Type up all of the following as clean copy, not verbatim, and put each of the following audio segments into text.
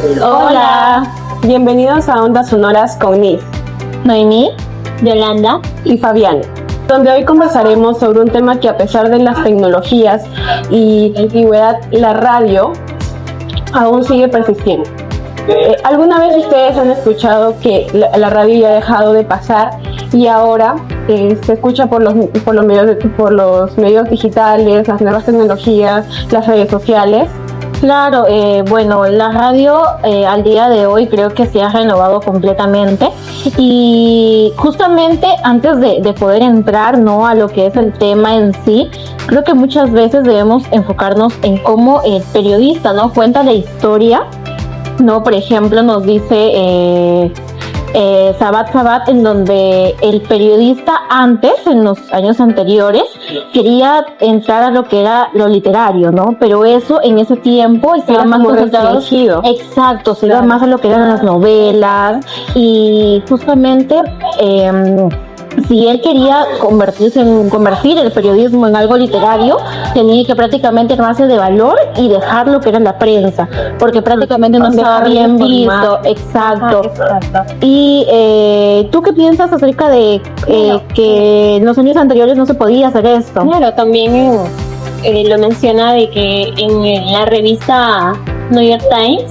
Hola, bienvenidos a Ondas Sonoras con Nis, Noemí, Yolanda y Fabián, donde hoy conversaremos sobre un tema que, a pesar de las tecnologías y la antigüedad, la radio aún sigue persistiendo. ¿Alguna vez ustedes han escuchado que la radio ya ha dejado de pasar y ahora se escucha por los medios digitales, las nuevas tecnologías, las redes sociales? Claro, bueno, la radio al día de hoy creo que se ha renovado completamente, y justamente antes de poder entrar, ¿no?, a lo que es el tema en sí, creo que muchas veces debemos enfocarnos en cómo el periodista, ¿no?, cuenta la historia, ¿no? Por ejemplo, nos dice Sabat, en donde el periodista antes, en los años anteriores, quería entrar a lo que era lo literario, ¿no? Pero eso en ese tiempo estaba más concentrado. Exacto, se iba más a lo que eran las novelas, y justamente si él quería convertir el periodismo en algo literario, tenía que prácticamente armarse de valor y dejar lo que era la prensa, porque prácticamente no estaba bien visto. Exacto. Y ¿tú qué piensas acerca de que en los años anteriores no se podía hacer esto? Claro, también lo menciona de que en la revista New York Times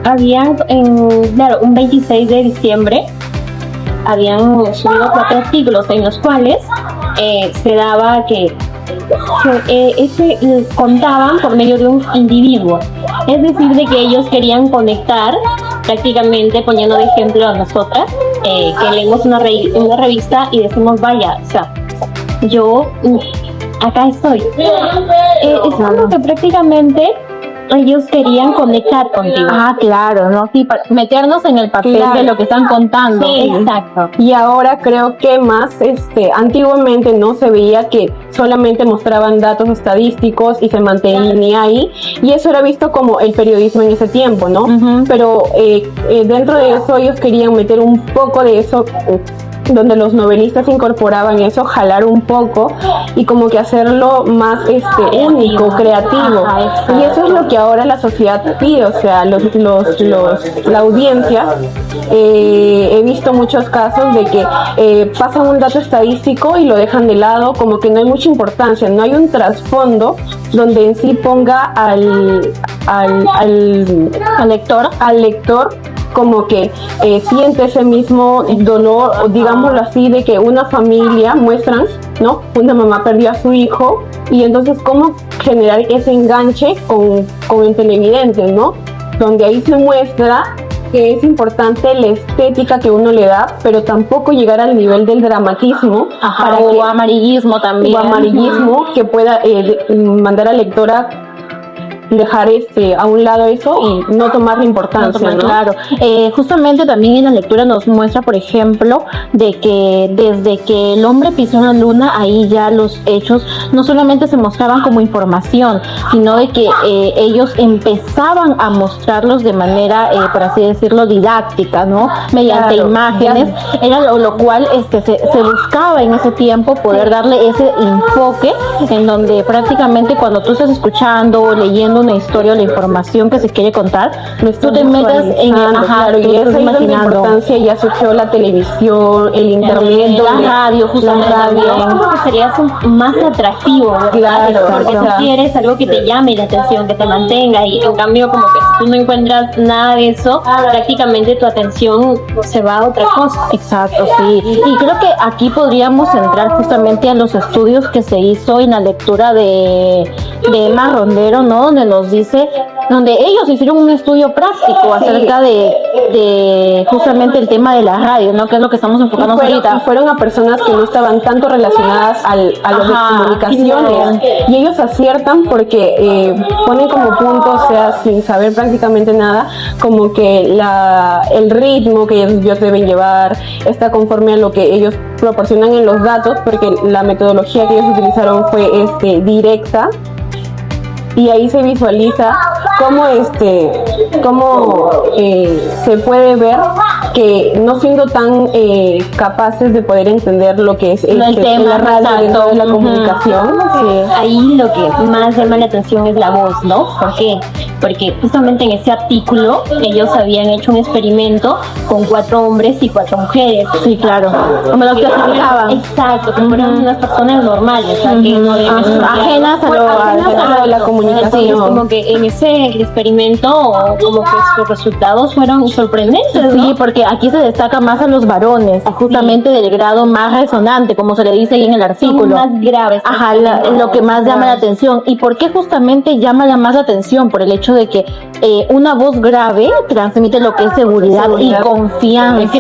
había, un 26 de diciembre, habían subido 4 artículos en los cuales se daba que contaban por medio de un individuo, es decir, de que ellos querían conectar, prácticamente poniendo de ejemplo a nosotras, que leemos una revista y decimos, vaya, o sea, yo acá estoy. Es algo que prácticamente ellos querían conectar contigo. Ah, claro, ¿no? Sí, meternos en el papel de lo que están contando. Sí, exacto. Y ahora creo que más, antiguamente no se veía que solamente mostraban datos estadísticos y se mantenía ahí, y eso era visto como el periodismo en ese tiempo, ¿no? Pero dentro de eso ellos querían meter un poco de eso, donde los novelistas incorporaban eso, jalar un poco y como que hacerlo más único, creativo. Y eso es lo que ahora la sociedad pide, o sea, la audiencia. He visto muchos casos de que pasan un dato estadístico y lo dejan de lado, como que no hay mucha importancia, no hay un trasfondo donde en sí ponga al lector como que siente ese mismo dolor, o digámoslo así, de que una familia muestran, ¿no? Una mamá perdió a su hijo, y entonces cómo generar ese enganche con el televidente, ¿no? Donde ahí se muestra que es importante la estética que uno le da, pero tampoco llegar al nivel del dramatismo. Ajá, o amarillismo también. O amarillismo que pueda mandar al lector a dejar a un lado eso y no tomar importancia, ¿no? Claro. Justamente también en la lectura nos muestra, por ejemplo, de que desde que el hombre pisó la luna, ahí ya los hechos no solamente se mostraban como información, sino de que ellos empezaban a mostrarlos de manera, por así decirlo, didáctica, ¿no? Mediante imágenes. Era lo cual se buscaba en ese tiempo poder darle ese enfoque, en donde prácticamente cuando tú estás escuchando o leyendo una historia o la información que se quiere contar, tú te metas en y esa es la importancia. Ya surgió la televisión, el internet, la radio, justamente que sería más atractivo, ¿verdad? Claro, porque tú quieres algo que te llame la atención, que te mantenga, y en cambio como que si tú no encuentras nada de eso, prácticamente tu atención se va a otra cosa. Exacto, sí. Y creo que aquí podríamos entrar justamente a los estudios que se hizo en la lectura de Emma Rondero, ¿no? Donde ellos hicieron un estudio práctico acerca de justamente el tema de la radio, ¿no? Que es lo que estamos enfocando ahorita. Fueron a personas que no estaban tanto relacionadas a los de comunicaciones, y ellos aciertan porque ponen como punto, o sea, sin saber prácticamente nada, como que el ritmo que ellos deben llevar está conforme a lo que ellos proporcionan en los datos, porque la metodología que ellos utilizaron fue directa. Y ahí se visualiza cómo se puede ver que no siendo tan capaces de poder entender lo que es el tema, la radio dentro de la comunicación. Ahí lo que más llama la atención es la voz, ¿no? ¿Por qué? porque justamente en ese artículo ellos habían hecho un experimento con 4 hombres y 4 mujeres. Sí, claro. Como los que explicaban. Exacto, como eran unas personas normales, o sea, que no deben ajenas a la comunicación. Sí, es como que en ese experimento como que sus resultados fueron sorprendentes, ¿no? Sí, porque aquí se destaca más a los varones, justamente del grado más resonante, como se le dice ahí en el artículo. Son más graves. Ajá, lo que más llama la atención. ¿Y por qué justamente llama más la atención? Por el hecho de que una voz grave transmite lo que es seguridad y confianza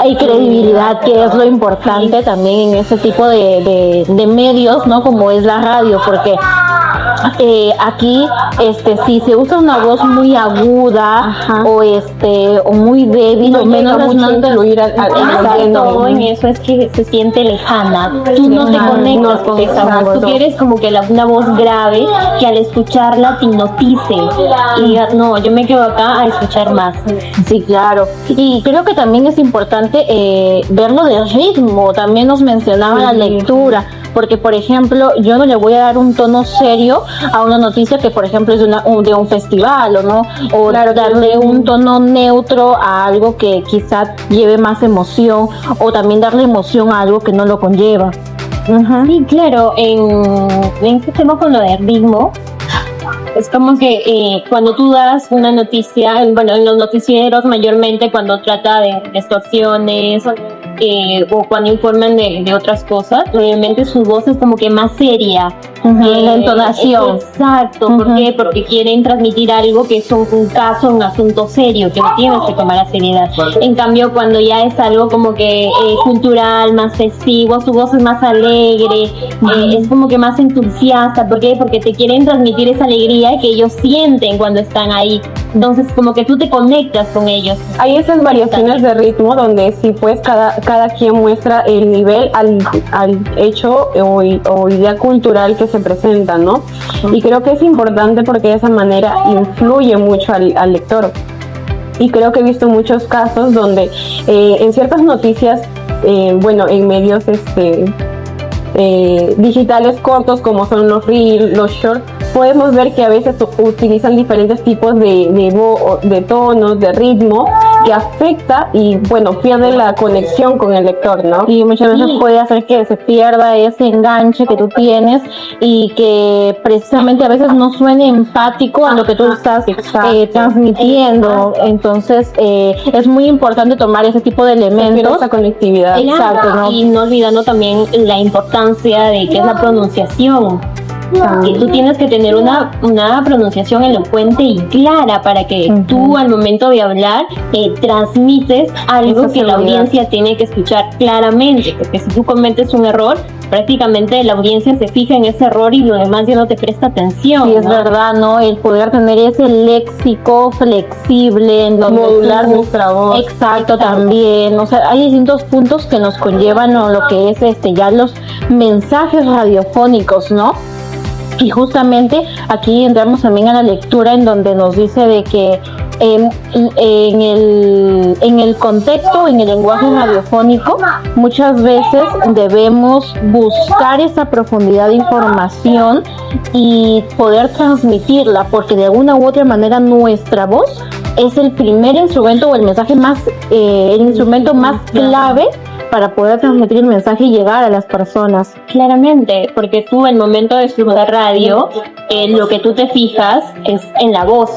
y credibilidad, que es lo importante también en ese tipo de medios, ¿no? Como es la radio, porque aquí si se usa una voz muy aguda o muy débil o menos resonante, todo en eso es que se siente lejana, tú no te conectas con esa voz, tú quieres como que una voz grave que al escucharla te hipnotice y digas, no, yo me quedo acá a escuchar más. Sí, claro. Y creo que también es importante verlo del ritmo, también nos mencionaba la lectura, porque por ejemplo yo no le voy a dar un tono serio a una noticia que por ejemplo es de un festival o darle un tono neutro a algo que quizá lleve más emoción, o también darle emoción a algo que no lo conlleva. Sí, claro, en este tema con lo de ritmo, es como que cuando tú das una noticia, bueno, en los noticieros mayormente cuando trata de extorsiones o cuando informan de otras cosas, obviamente su voz es como que más seria. La entonación. Exacto, ¿por qué? Porque quieren transmitir algo que es un caso, un asunto serio, que no tienes que tomar a seriedad. En cambio, cuando ya es algo como que cultural, más festivo, su voz es más alegre, es como que más entusiasta. ¿Por qué? Porque te quieren transmitir esa alegría que ellos sienten cuando están ahí. Entonces, como que tú te conectas con ellos. Hay esas variaciones de ritmo donde sí, pues cada quien muestra el nivel al hecho o idea cultural que se presenta, ¿no? Y creo que es importante porque de esa manera influye mucho al lector. Y creo que he visto muchos casos donde en ciertas noticias, en medios digitales cortos como son los reels, los shorts, podemos ver que a veces utilizan diferentes tipos de tonos, de ritmo, que afecta y pierde la conexión con el lector, ¿no? Y muchas veces puede hacer que se pierda ese enganche que tú tienes y que precisamente a veces no suene empático a lo que tú estás transmitiendo. Entonces es muy importante tomar ese tipo de elementos, esa conectividad. Exacto, ¿no? Y no olvidando también la importancia de que es la pronunciación. Y tú tienes que tener una pronunciación elocuente y clara para que tú al momento de hablar transmites algo que la audiencia tiene que escuchar claramente, porque si tú cometes un error, prácticamente la audiencia se fija en ese error y lo demás ya no te presta atención. Sí, es verdad, ¿no? El poder tener ese léxico flexible en donde modular nuestra voz. Exacto, también. O sea, hay distintos puntos que nos conllevan lo que es ya los mensajes radiofónicos, ¿no? Y justamente aquí entramos también a la lectura en donde nos dice de que en el contexto, en el lenguaje radiofónico, muchas veces debemos buscar esa profundidad de información y poder transmitirla, porque de alguna u otra manera nuestra voz es el primer instrumento o el mensaje el instrumento más clave para poder transmitir el mensaje y llegar a las personas. Claramente, porque tú en el momento de escuchar radio, lo que tú te fijas es en la voz.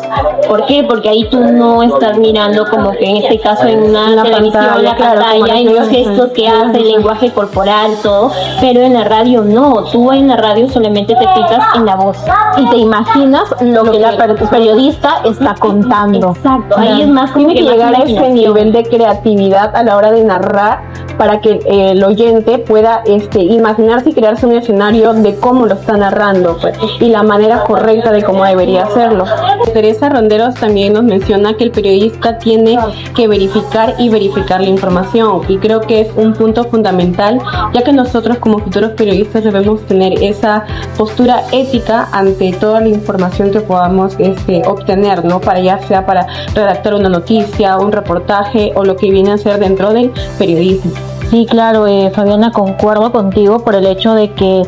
¿Por qué? Porque ahí tú no estás mirando como que en este caso en una televisión, la pantalla, en los gestos que hace, el lenguaje corporal, todo, pero en la radio no, tú en la radio solamente te fijas en la voz. Y te imaginas lo que la periodista está contando. Exacto, ahí es más como tiene que llegar a ese nivel de creatividad a la hora de narrar, para que el oyente pueda imaginarse y crearse un escenario de cómo lo está narrando, pues, y la manera correcta de cómo debería hacerlo. Teresa Ronderos también nos menciona que el periodista tiene que verificar la información, y creo que es un punto fundamental, ya que nosotros como futuros periodistas debemos tener esa postura ética ante toda la información que podamos obtener, ¿no? Ya sea para redactar una noticia, un reportaje o lo que viene a ser dentro del periodismo. Sí, claro, Fabiana, concuerdo contigo por el hecho de que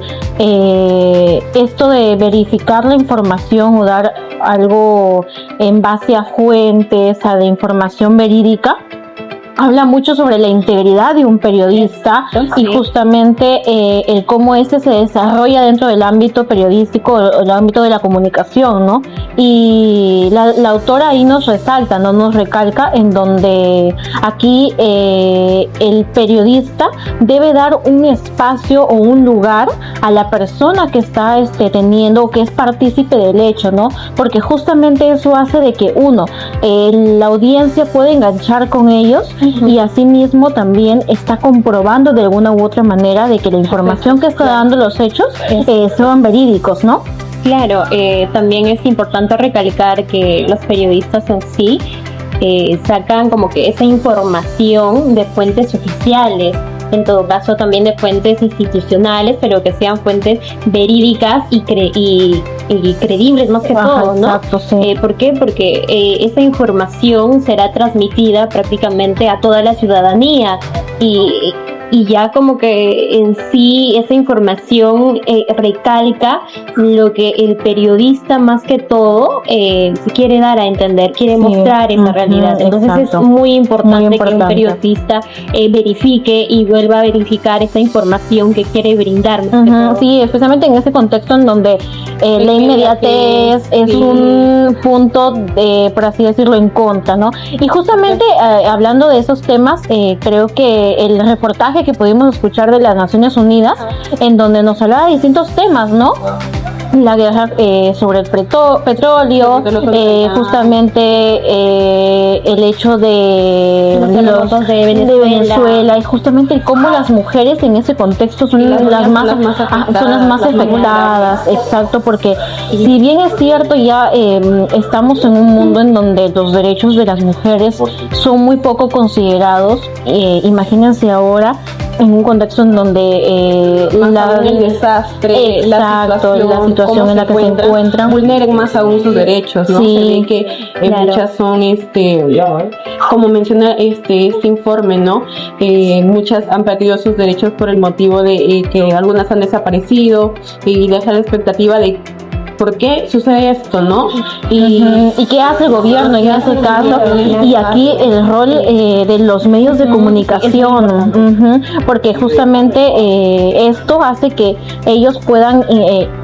esto de verificar la información o dar algo en base a fuentes, a de información verídica, habla mucho sobre la integridad de un periodista y justamente el cómo este se desarrolla dentro del ámbito periodístico o el ámbito de la comunicación, ¿no? Y la autora ahí nos resalta, ¿no? Nos recalca en donde aquí el periodista debe dar un espacio o un lugar a la persona que está teniendo o que es partícipe del hecho, ¿no? Porque justamente eso hace de que la audiencia puede enganchar con ellos y asimismo también está comprobando de alguna u otra manera de que la información que está dando los hechos son verídicos, ¿no? Claro, también es importante recalcar que los periodistas en sí sacan como que esa información de fuentes oficiales, en todo caso también de fuentes institucionales, pero que sean fuentes verídicas y creíbles más que todo, ¿no? Exacto, sí. ¿Por qué? Porque esa información será transmitida prácticamente a toda la ciudadanía y ya como que en sí esa información recalca lo que el periodista más que todo quiere dar a entender, quiere mostrar esa realidad. Entonces es muy importante que un periodista verifique y vuelva a verificar esa información que quiere brindar. Sí, especialmente en ese contexto en donde la inmediatez es un punto, por así decirlo, en contra, ¿no? Y justamente hablando de esos temas, creo que el reportaje que pudimos escuchar de las Naciones Unidas, en donde nos hablaba de distintos temas, ¿no? La guerra sobre el petróleo, justamente el hecho de los terremotos de Venezuela y justamente cómo las mujeres en ese contexto son las más afectadas, exacto, porque si bien es cierto ya estamos en un mundo en donde los derechos de las mujeres son muy poco considerados, imagínense ahora en un contexto en donde el desastre, la situación en la que se encuentran, vulneren más aún sus derechos, ¿no? Sí, se ve que muchas son, como menciona este informe, ¿no? Muchas han perdido sus derechos por el motivo de que algunas han desaparecido y deja la expectativa de ¿por qué sucede esto, no? ¿Y qué hace el gobierno en ese caso? Y aquí el rol de los medios de comunicación, porque justamente esto hace que ellos puedan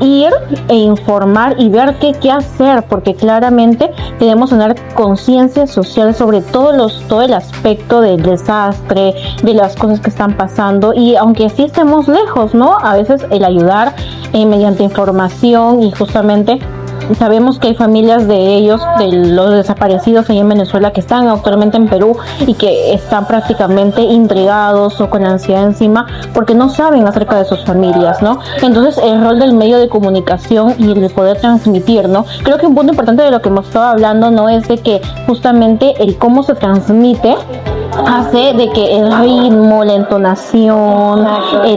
ir e informar y ver qué hacer, porque claramente debemos tener conciencia social sobre todo el aspecto del desastre, de las cosas que están pasando, y aunque sí estemos lejos, ¿no? A veces el ayudar mediante información y justamente sabemos que hay familias de ellos, de los desaparecidos allá en Venezuela, que están actualmente en Perú y que están prácticamente intrigados o con ansiedad encima porque no saben acerca de sus familias, ¿no? Entonces el rol del medio de comunicación y el de poder transmitir, ¿no? Creo que un punto importante de lo que hemos estado hablando, ¿no? Es de que justamente el cómo se transmite hace de que el ritmo, la entonación,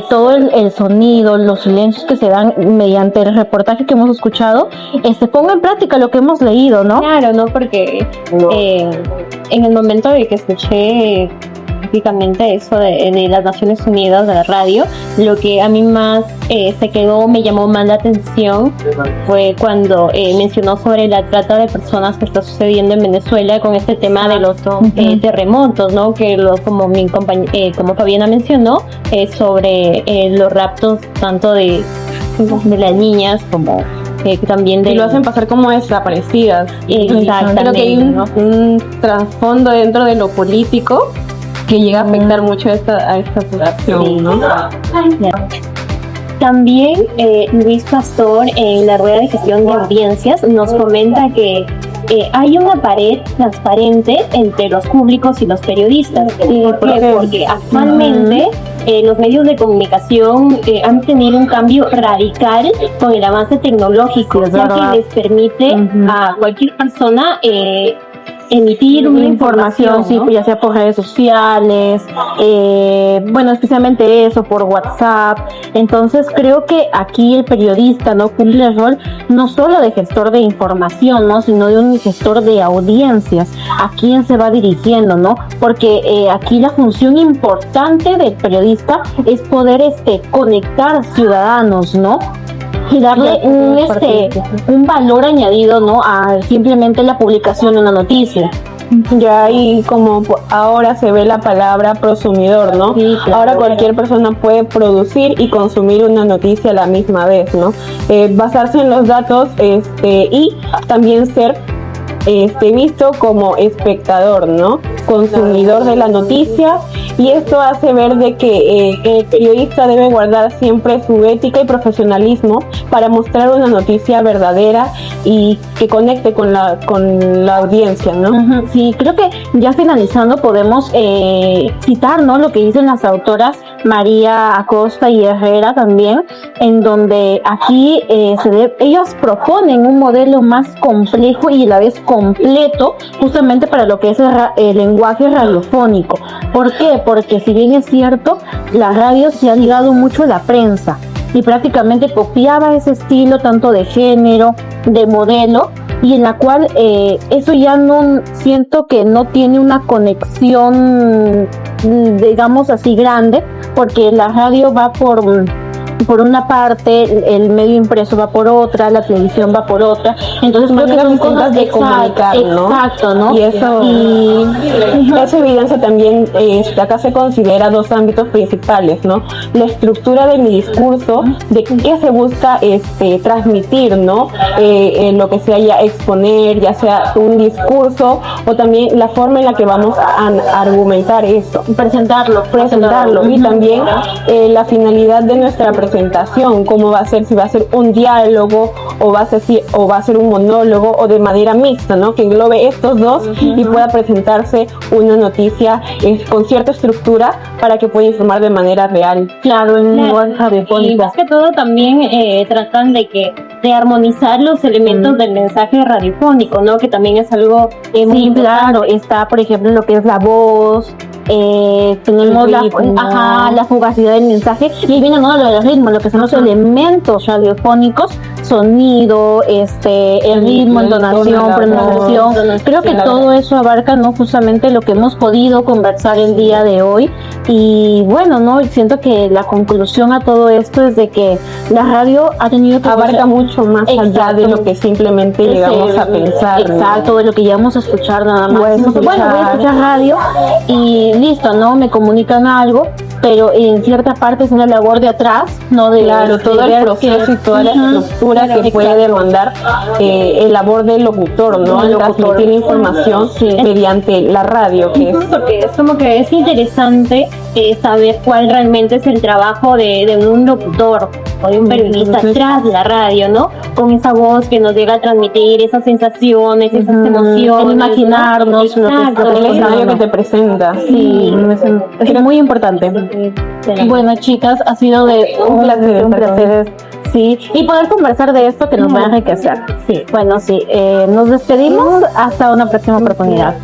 todo el sonido, los silencios que se dan mediante el reportaje que hemos escuchado, se ponga en práctica lo que hemos leído, ¿no? Claro, ¿no? Porque en el momento de que escuché prácticamente eso de las Naciones Unidas, de la radio, lo que a mí más me llamó más la atención fue cuando mencionó sobre la trata de personas que está sucediendo en Venezuela con este tema de los terremotos, ¿no? Que como Fabiana mencionó, sobre los raptos tanto de las niñas como también y lo hacen pasar como desaparecidas. Exactamente. Creo que hay un trasfondo dentro de lo político que llega a afectar mucho a esta población, ¿no? También Luis Pastor en la rueda de gestión de audiencias nos comenta que hay una pared transparente entre los públicos y los periodistas. ¿Por qué? Porque actualmente los medios de comunicación han tenido un cambio radical con el avance tecnológico, ya que les permite a cualquier persona emitir una información, sí, ¿no? Ya sea por redes sociales, especialmente eso, por WhatsApp. Entonces creo que aquí el periodista no cumple el rol no solo de gestor de información, ¿no? Sino de un gestor de audiencias. ¿A quién se va dirigiendo, no? Porque aquí la función importante del periodista es poder conectar ciudadanos, ¿no? y darle un valor añadido, ¿no? A simplemente la publicación de una noticia. Ya, y como ahora se ve la palabra prosumidor, ¿no? Sí, claro. Ahora cualquier persona puede producir y consumir una noticia a la misma vez, ¿no? Basarse en los datos y también ser visto como espectador, ¿no? Consumidor de la noticia, y esto hace ver de que el periodista debe guardar siempre su ética y profesionalismo para mostrar una noticia verdadera y que conecte con la audiencia, ¿no? Sí, creo que ya finalizando podemos citar, ¿no? Lo que dicen las autoras María Acosta y Herrera también, en donde aquí ellos proponen un modelo más complejo y a la vez completo, justamente para lo que es el lenguaje radiofónico. ¿Por qué? Porque si bien es cierto, la radio se ha ligado mucho a la prensa y prácticamente copiaba ese estilo tanto de género, de modelo, y en la cual eso ya no siento que no tiene una conexión, digamos así, grande, porque la radio va por una parte, el medio impreso va por otra, la televisión va por otra, entonces creo que son cosas de comunicar, ¿no? Exacto, ¿no? Y eso evidencia también, acá se considera dos ámbitos principales, ¿no? La estructura de mi discurso, de qué se busca transmitir, ¿no? Lo que sea ya exponer, ya sea un discurso, o también la forma en la que vamos a argumentar eso. Presentarlo. Y también la finalidad de nuestra presentación, cómo va a ser, si va a ser un diálogo o va a ser un monólogo, o de manera mixta, ¿no? Que englobe estos dos y pueda presentarse una noticia con cierta estructura para que pueda informar de manera real. Claro, en lenguaje Y radiofónico. más que todo también tratan de armonizar los elementos del mensaje radiofónico, ¿no? Que también es algo muy Sí, importante. claro, está por ejemplo lo que es la voz, tenemos la fugacidad del mensaje, y ahí viene, ¿no? Lo del ritmo, lo que son los elementos radiofónicos, sonido, el ritmo, entonación, pronunciación. Creo que todo eso abarca, ¿no? Justamente lo que hemos podido conversar el día de hoy. Y bueno, ¿no? Siento que la conclusión a todo esto es de que la radio ha tenido que abarca mucho más allá de lo que simplemente llegamos a pensar. Exacto, de lo que llegamos a escuchar nada más. Bueno, voy a escuchar radio y listo, ¿no? Me comunican algo, pero en cierta parte es una labor de atrás, ¿no? Todo el proceso y toda la estructura que puede demandar el labor del locutor, ¿no? El transmitir información mediante la radio. Porque es como que es interesante saber cuál realmente es el trabajo de un locutor o de un periodista tras la radio, ¿no? Con esa voz que nos llega a transmitir esas sensaciones, esas emociones. El imaginarnos lo que El escenario que te presenta. Sí, es muy importante. Bueno, chicas, ha sido un placer. Sí, y poder conversar de esto que nos va a enriquecer. Sí. Bueno, sí, nos despedimos hasta una próxima oportunidad.